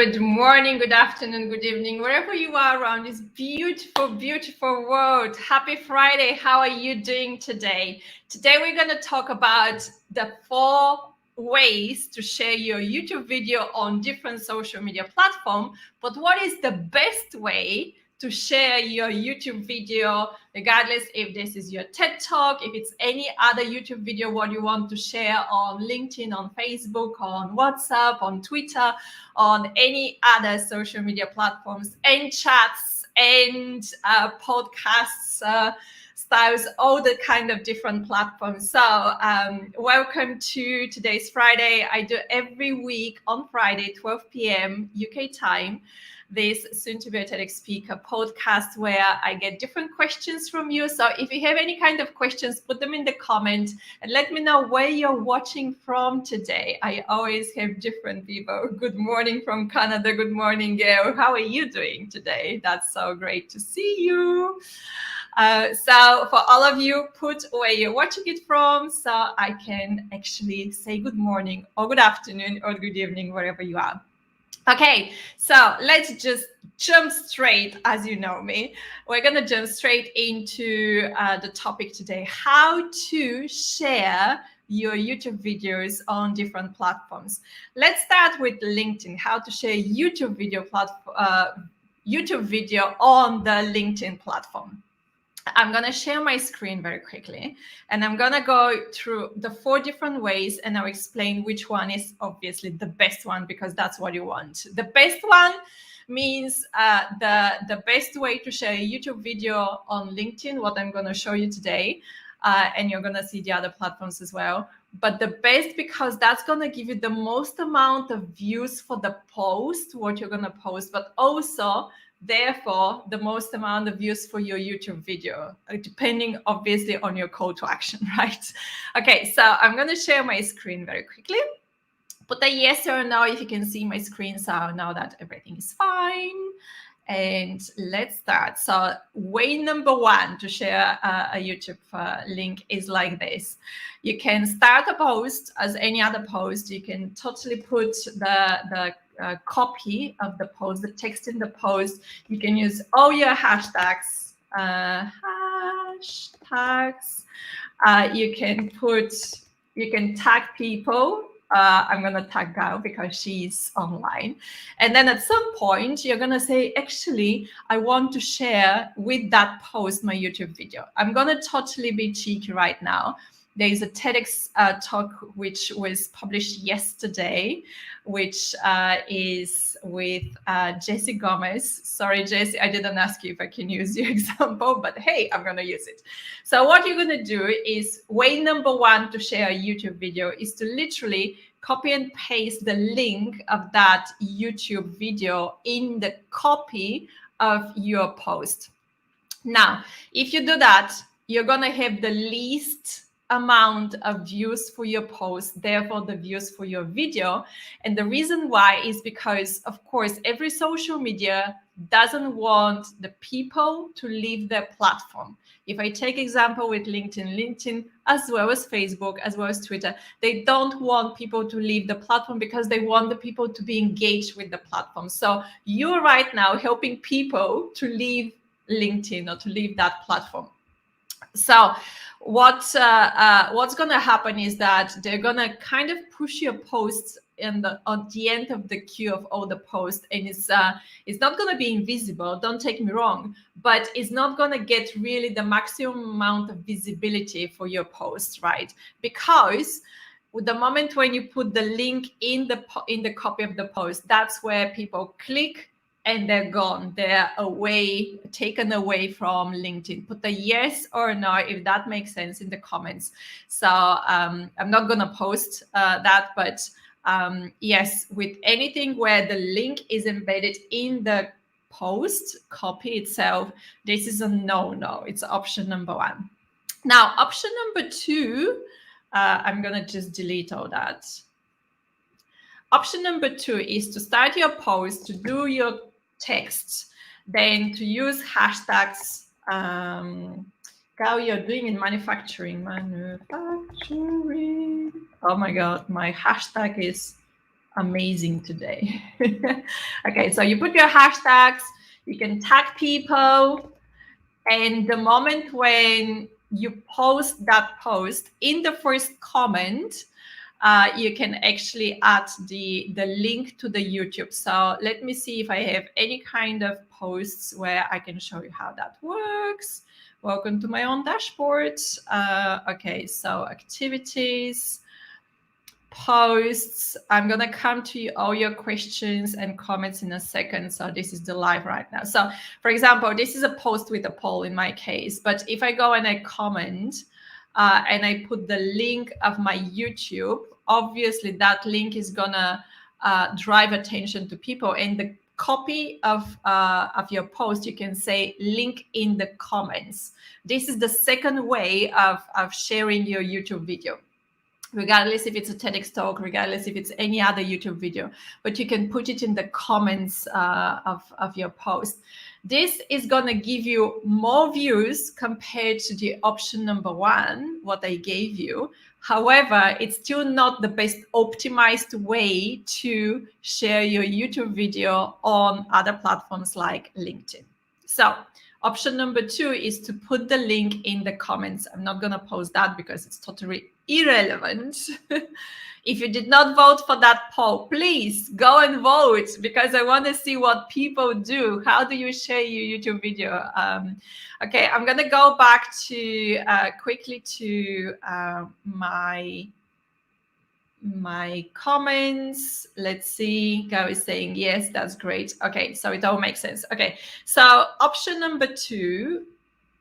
Good morning, good afternoon, good evening, wherever you are around this beautiful, beautiful world. Happy Friday. How are you doing today? Today, we're going to talk about the 4 ways to share your YouTube video on different social media platforms. But what is the best way to share your YouTube video, regardless if this is your TED Talk, if it's any other YouTube video, what you want to share on LinkedIn, on Facebook, on WhatsApp, on Twitter, on any other social media platforms and chats and podcasts, styles, all the kind of different platforms. So welcome to today's Friday. I do every week on Friday, 12 p.m. UK time, this soon to be a TEDx speaker podcast where I get different questions from you. So if you have any kind of questions, put them in the comments and let me know where you're watching from today. I always have different people. Good morning from Canada. Good morning, Gail. How are you doing today? That's so great to see you. So for all of you, put where you're watching it from so I can actually say good morning or good afternoon or good evening, wherever you are. Okay, so let's just jump straight, as you know me. We're going to jump straight into the topic today, how to share your YouTube videos on different platforms. Let's start with LinkedIn, how to share YouTube video on the LinkedIn platform. I'm going to share my screen very quickly, and I'm going to go through the 4 different ways, and I'll explain which one is obviously the best one, because that's what you want. The best one means the best way to share a YouTube video on LinkedIn, what I'm going to show you today, and you're going to see the other platforms as well. But the best, because that's going to give you the most amount of views for the post, what you're going to post, but also therefore the most amount of views for your YouTube video, depending obviously on your call to action, right? Okay, so I'm going to share my screen very quickly. Put a yes or no if you can see my screen, so I know that everything is fine. And let's start. So way number 1 to share a YouTube link is like this. You can start a post as any other post. You can totally put the copy of the post, the text in the post. You can use all your hashtags. You can tag people. I'm going to tag Gao because she's online. And then at some point, you're going to say, actually, I want to share with that post my YouTube video. I'm going to totally be cheeky right now. There is a TEDx talk which was published yesterday, which is with Jessie Gomez. Sorry, Jessie, I didn't ask you if I can use your example, but hey, I'm going to use it. So what you're going to do is way number 1 to share a YouTube video is to literally copy and paste the link of that YouTube video in the copy of your post. Now, if you do that, you're going to have the least amount of views for your post, therefore the views for your video. And the reason why is because, of course, every social media doesn't want the people to leave their platform. If I take example with LinkedIn, as well as Facebook, as well as Twitter, they don't want people to leave the platform because they want the people to be engaged with the platform. So you're right now helping people to leave LinkedIn or to leave that platform. So what's going to happen is that they're going to kind of push your posts on the end of the queue of all the posts, and it's not going to be invisible, don't take me wrong, but it's not going to get really the maximum amount of visibility for your post, right? Because with the moment when you put the link in the copy of the post, that's where people click and they're gone. They're taken away from LinkedIn. Put a yes or no if that makes sense in the comments. So I'm not going to post that, but yes, with anything where the link is embedded in the post copy itself, this is a no. It's option number 1. Now, option number 2, I'm going to just delete all that. Option number 2 is to start your post, to do your text, then to use hashtags. Gao, you're doing in manufacturing. Oh my God, my hashtag is amazing today. Okay, so you put your hashtags, you can tag people, and the moment when you post that post, in the first comment, you can actually add the link to the YouTube. So let me see if I have any kind of posts where I can show you how that works. Welcome to my own dashboard. Okay, so activities, posts. I'm gonna come to all your questions and comments in a second. So this is the live right now. So for example, this is a post with a poll in my case, but if I go and I comment and I put the link of my YouTube, obviously that link is gonna drive attention to people. And the copy of your post, you can say link in the comments. This is the second way of sharing your YouTube video, regardless if it's a TEDx talk, regardless if it's any other YouTube video, but you can put it in the comments of your post. This is going to give you more views compared to the option number one, what I gave you. However, it's still not the best optimized way to share your YouTube video on other platforms like LinkedIn. So option number two is to put the link in the comments. I'm not going to post that because it's totally irrelevant. If you did not vote for that poll, please go and vote, because I want to see what people do. How do you share your YouTube video? Okay, I'm going to go back to quickly to my comments. Let's see. Gao is saying yes, that's great. Okay, so it all makes sense. Okay, so option number two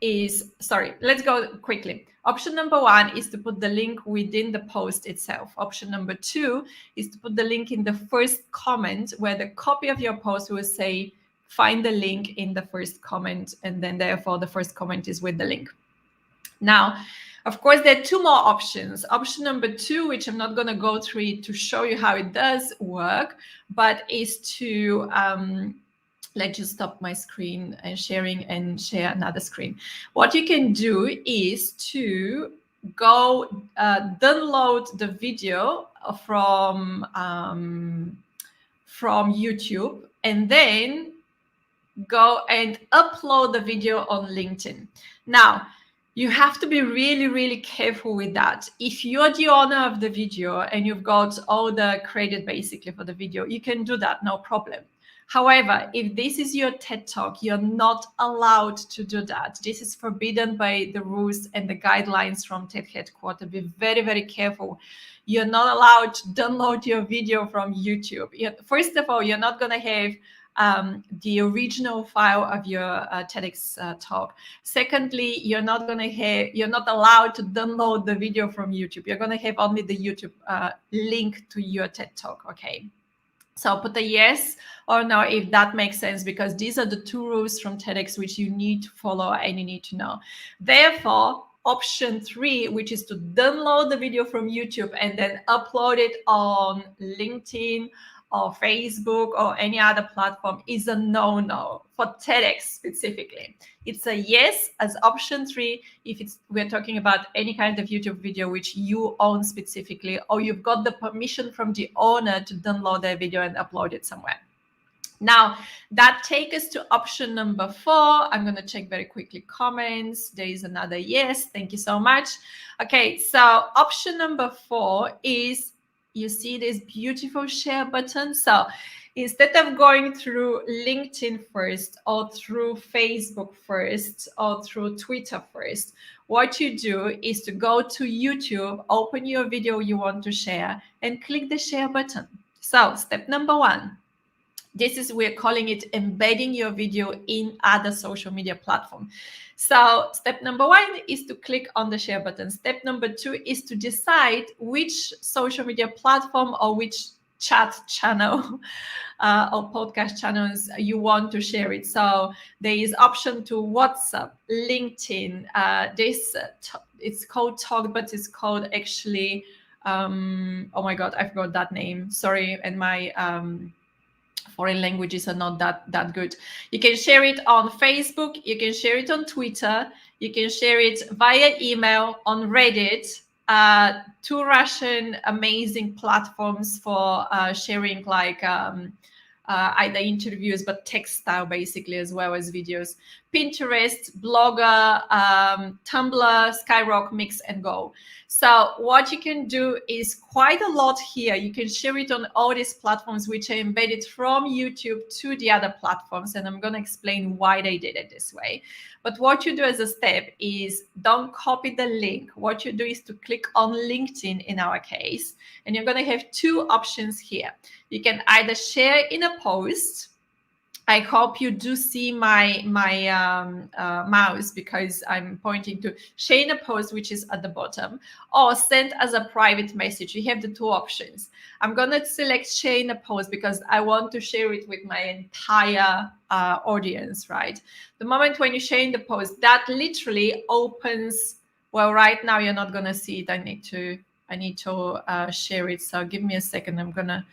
is, sorry, let's go quickly. Option number one is to put the link within the post itself. Option number two is to put the link in the first comment, where the copy of your post will say, find the link in the first comment, and then therefore the first comment is with the link. Now, of course, there are two more options. Option number two, which I'm not going to go through it to show you how it does work, but is to let's just stop my screen and sharing and share another screen. What you can do is to go download the video from YouTube, and then go and upload the video on LinkedIn. Now, you have to be really, really careful with that. If you're the owner of the video and you've got all the credit basically for the video, you can do that, no problem. However, if this is your TED Talk, you're not allowed to do that. This is forbidden by the rules and the guidelines from TED headquarters. Be very, very careful. You're not allowed to download your video from YouTube. First of all, you're not going to have the original file of your TEDx talk. Secondly, you're not allowed to download the video from YouTube. You're going to have only the YouTube link to your TED Talk. Okay. So put a yes or no if that makes sense, because these are the two rules from TEDx which you need to follow and you need to know. Therefore, option three, which is to download the video from YouTube and then upload it on LinkedIn or Facebook or any other platform, is a no-no for TEDx specifically. It's a yes as option three if we're talking about any kind of YouTube video which you own specifically, or you've got the permission from the owner to download their video and upload it somewhere. Now, that takes us to option number four. I'm going to check very quickly comments. There is another yes. Thank you so much. Okay, so option number four is, you see this beautiful share button. So instead of going through LinkedIn first, or through Facebook first, or through Twitter first, what you do is to go to YouTube, open your video you want to share, and click the share button. So step number one, we're calling it embedding your video in other social media platform. So step number one is to click on the share button. Step number two is to decide which social media platform or which chat channel or podcast channels you want to share it. So there is option to WhatsApp, LinkedIn. It's called Talk, but it's called actually, oh my God, I forgot that name. Sorry, and my foreign languages are not that good. You can share it on Facebook, you can share it on Twitter, you can share it via email, on Reddit, two Russian amazing platforms for sharing like either interviews, but text style basically, as well as videos. Pinterest, Blogger, Tumblr, Skyrock, Mix and Go. So what you can do is quite a lot here. You can share it on all these platforms, which are embedded from YouTube to the other platforms. And I'm going to explain why they did it this way. But what you do as a step is don't copy the link. What you do is to click on LinkedIn in our case, and you're going to have two options here. You can either share in a post. I hope you do see my mouse, because I'm pointing to share in a post, which is at the bottom, or send as a private message. You have the two options. I'm going to select share in a post because I want to share it with my entire audience, right? The moment when you share in the post, that literally opens, well, right now you're not going to see it. I need to share it. So give me a second. I'm gonna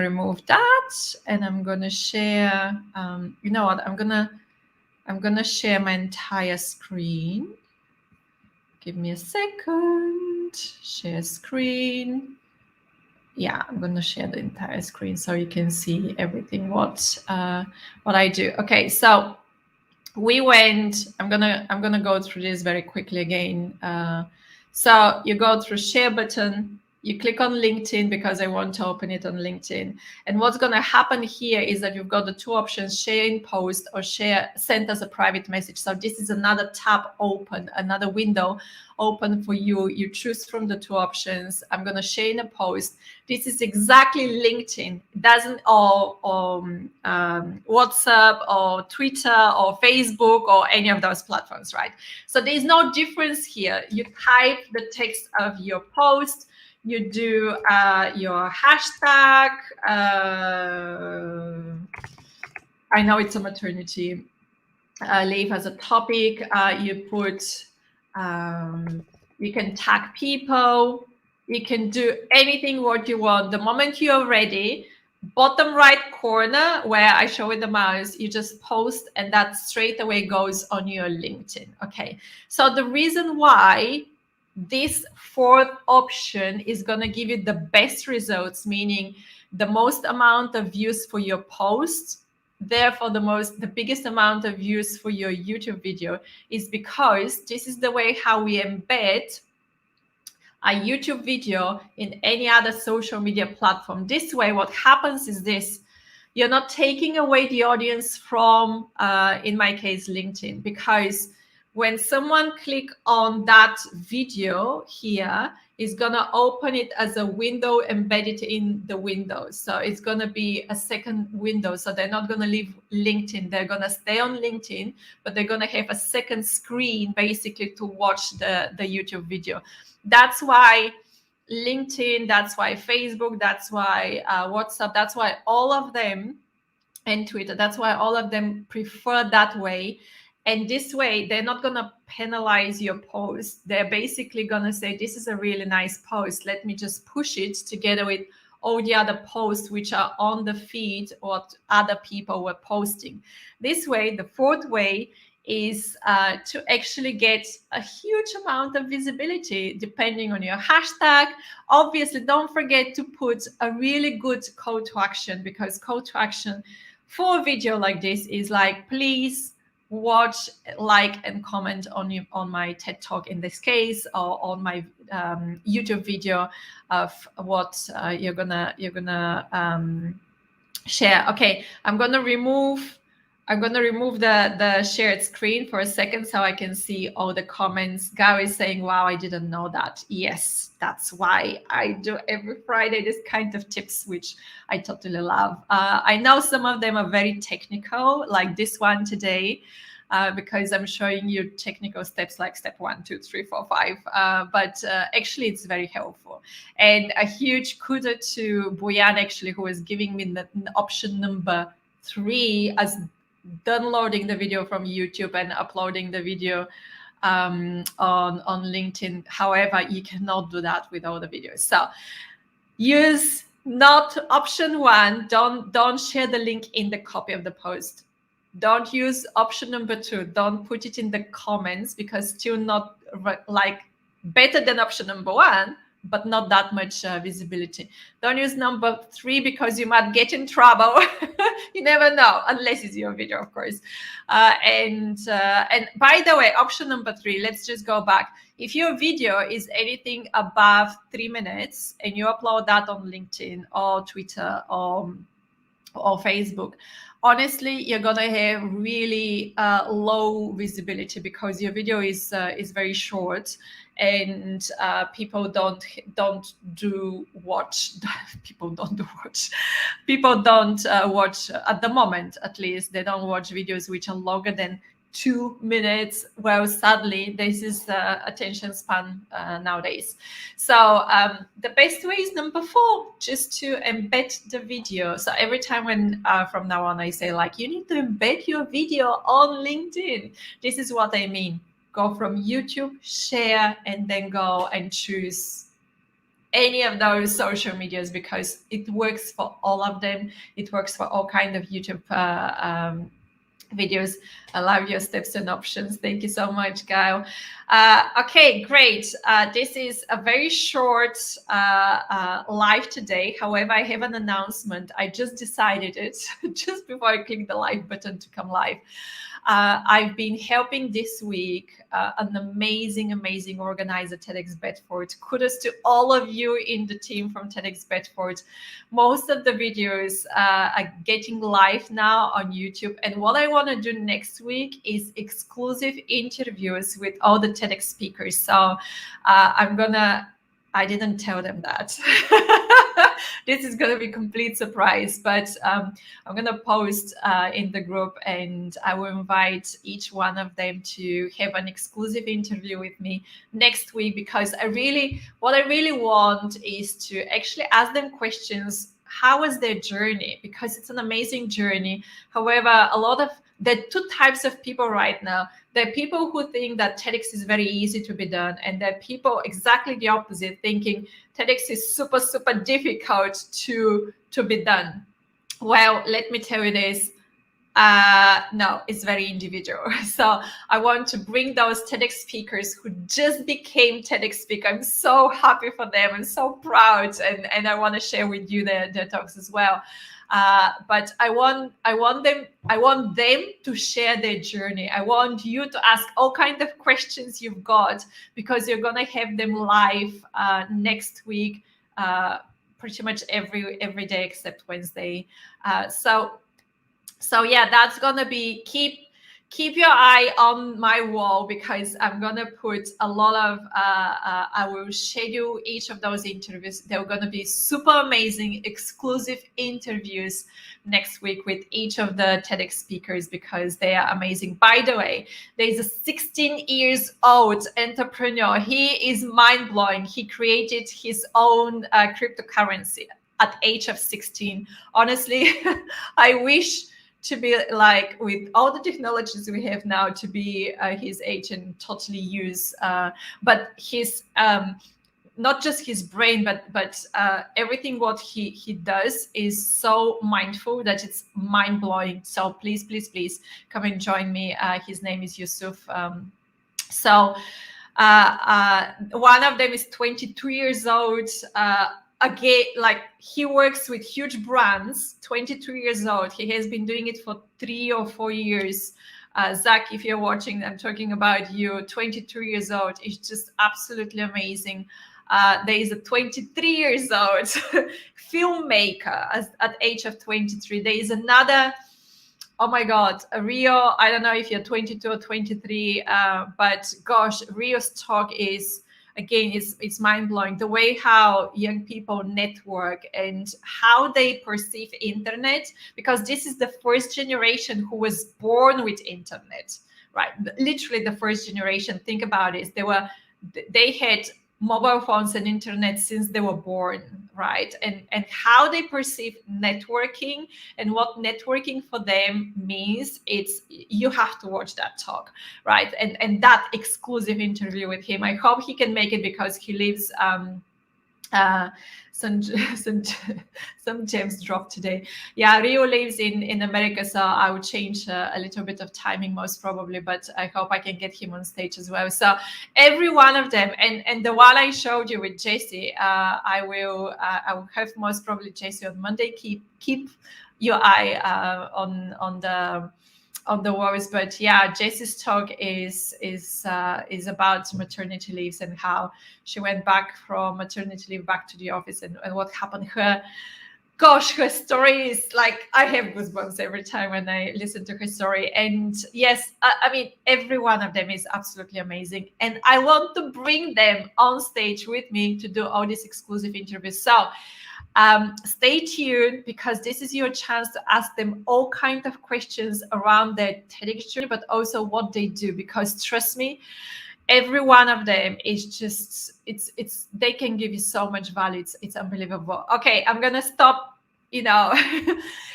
remove that, and I'm gonna share. You know what? I'm gonna share my entire screen. Give me a second. Share screen. Yeah, I'm gonna share the entire screen so you can see everything what I do. Okay, so we went. I'm gonna go through this very quickly again. So you go through share button. You click on LinkedIn because I want to open it on LinkedIn. And what's going to happen here is that you've got the two options, share in post or send as a private message. So this is another tab open, another window open for you. You choose from the two options. I'm going to share in a post. This is exactly LinkedIn. It doesn't WhatsApp or Twitter or Facebook or any of those platforms, right? So there's no difference here. You type the text of your post. You do your hashtag. I know it's a maternity leave as a topic. You put, you can tag people. You can do anything what you want. The moment you're ready, bottom right corner where I show with the mouse, you just post, and that straight away goes on your LinkedIn. Okay. So the reason why this fourth option is going to give you the best results, meaning the most amount of views for your post, therefore the biggest amount of views for your YouTube video, is because this is the way how we embed a YouTube video in any other social media platform. This way, what happens is this: you're not taking away the audience from, in my case, LinkedIn, because when someone click on that video here, it's gonna open it as a window embedded in the window. So it's gonna be a second window. So they're not gonna leave LinkedIn. They're gonna stay on LinkedIn, but they're gonna have a second screen basically to watch the YouTube video. That's why LinkedIn, that's why Facebook, that's why WhatsApp, that's why all of them, and Twitter, that's why all of them prefer that way. And this way, they're not going to penalize your post. They're basically going to say, this is a really nice post. Let me just push it together with all the other posts which are on the feed or other people were posting. This way, the fourth way is to actually get a huge amount of visibility depending on your hashtag. Obviously, don't forget to put a really good call to action, because call to action for a video like this is like, please watch, like, and comment on my TED Talk in this case, or on my YouTube video of what you're gonna share. Okay, I'm gonna remove the shared screen for a second so I can see all the comments. Gary is saying, wow, I didn't know that. Yes, that's why I do every Friday this kind of tips, which I totally love. I know some of them are very technical, like this one today, because I'm showing you technical steps like step 1, 2, 3, 4, 5. But actually, it's very helpful. And a huge kudos to Boyan, actually, who is giving me the option number 3 as downloading the video from YouTube and uploading the video on LinkedIn. However, you cannot do that with all the videos. So use not option 1. Don't share the link in the copy of the post. Don't use option number 2. Don't put it in the comments, because still not like better than option number 1, but not that much visibility. Don't use number 3 because you might get in trouble. You never know, unless it's your video, of course. And by the way, option number 3, let's just go back. If your video is anything above 3 minutes and you upload that on LinkedIn or Twitter or Facebook, honestly, you're gonna have really low visibility because your video is very short, and people don't watch. People don't watch at the moment. At least they don't watch videos which are longer than 2 minutes. Well, sadly, this is the attention span nowadays. So the best way is number 4, just to embed the video. So every time when from now on I say like, you need to embed your video on LinkedIn, this is what I mean. Go from YouTube, share, and then go and choose any of those social medias, because it works for all of them. It works for all kind of YouTube videos. I love your steps and options. Thank you so much, Gail. Okay, great. This is a very short live today. However, I have an announcement. I just decided it just before I click the live button to come live. I've been helping this week an amazing organizer, TEDx Bedford. Kudos to all of you in the team from TEDx Bedford. Most of the videos are getting live now on YouTube. And what I want to do next week is exclusive interviews with all the TEDx speakers. So I didn't tell them that. This is going to be a complete surprise, but I'm going to post in the group, and I will invite each one of them to have an exclusive interview with me next week, because what I really want is to actually ask them questions. How was their journey? Because it's an amazing journey. However, there are 2 types of people right now. There are people who think that TEDx is very easy to be done, and there are people exactly the opposite, thinking TEDx is super difficult to be done. Well, let me tell you this. No, it's very individual. So I want to bring those TEDx speakers who just became TEDx speaker. I'm so happy for them. I'm so proud, and I want to share with you their talks as well. But I want them to share their journey. I want you to ask all kinds of questions you've got, because you're gonna have them live next week, pretty much every day except Wednesday. So yeah, that's gonna be keep your eye on my wall, because I'm gonna put a lot of I will schedule each of those interviews. They're gonna be super amazing exclusive interviews next week with each of the TEDx speakers, because they are amazing. By the way, there's a 16 years old entrepreneur. He is mind-blowing. He created his own cryptocurrency at age of 16. Honestly, I wish to be like, with all the technologies we have now, to be his age and totally use, but his not just his brain, but everything what he does is so mindful that it's mind blowing. So please come and join me. His name is Yusuf. One of them is 22 years old. Again, like, he works with huge brands. 22 years old. He has been doing it for 3 or 4 years. Zach, if you're watching, I'm talking about you. 22 years old. It's just absolutely amazing. There is a 23 years old filmmaker at age of 23. There is another, oh my God, Rio. I don't know if you're 22 or 23, but gosh, Rio's talk is, again, it's mind-blowing. The way how young people network and how they perceive internet, because this is the first generation who was born with internet, right? Literally the first generation. Think about it. They had mobile phones and internet since they were born, right? And how they perceive networking and what networking for them means, you have to watch that talk, right? And that exclusive interview with him. I hope he can make it, because he lives some some gems dropped today. Yeah, Rio lives in America, so I would change a little bit of timing most probably, but I hope I can get him on stage as well. So every one of them, and the one I showed you with Jesse, I will have most probably Jesse on Monday. Keep your eye on the worries. But yeah, Jesse's talk is about maternity leaves and how she went back from maternity leave back to the office, and what happened. Her story is like, I have goosebumps every time when I listen to her story. And yes, I mean, every one of them is absolutely amazing, and I want to bring them on stage with me to do all these exclusive interviews. So stay tuned, because this is your chance to ask them all kinds of questions around their TEDx journey, but also what they do. Because trust me, every one of them is just, it's they can give you so much value. It's unbelievable. Okay, I'm gonna stop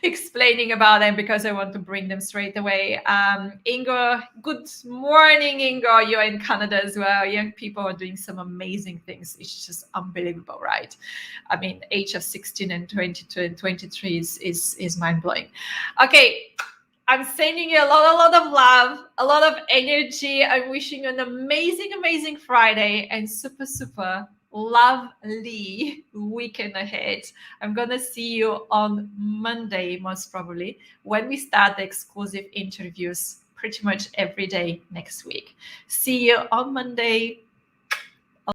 explaining about them, because I want to bring them straight away. Ingo, good morning, Ingo. You're in Canada as well. Young people are doing some amazing things. It's just unbelievable, right? I mean, age of 16 and 22 and 23 is mind-blowing. Okay, I'm sending you a lot of love, a lot of energy. I'm wishing you an amazing Friday and super lovely weekend ahead. I'm gonna see you on Monday, most probably, when we start the exclusive interviews pretty much every day next week. See you on Monday.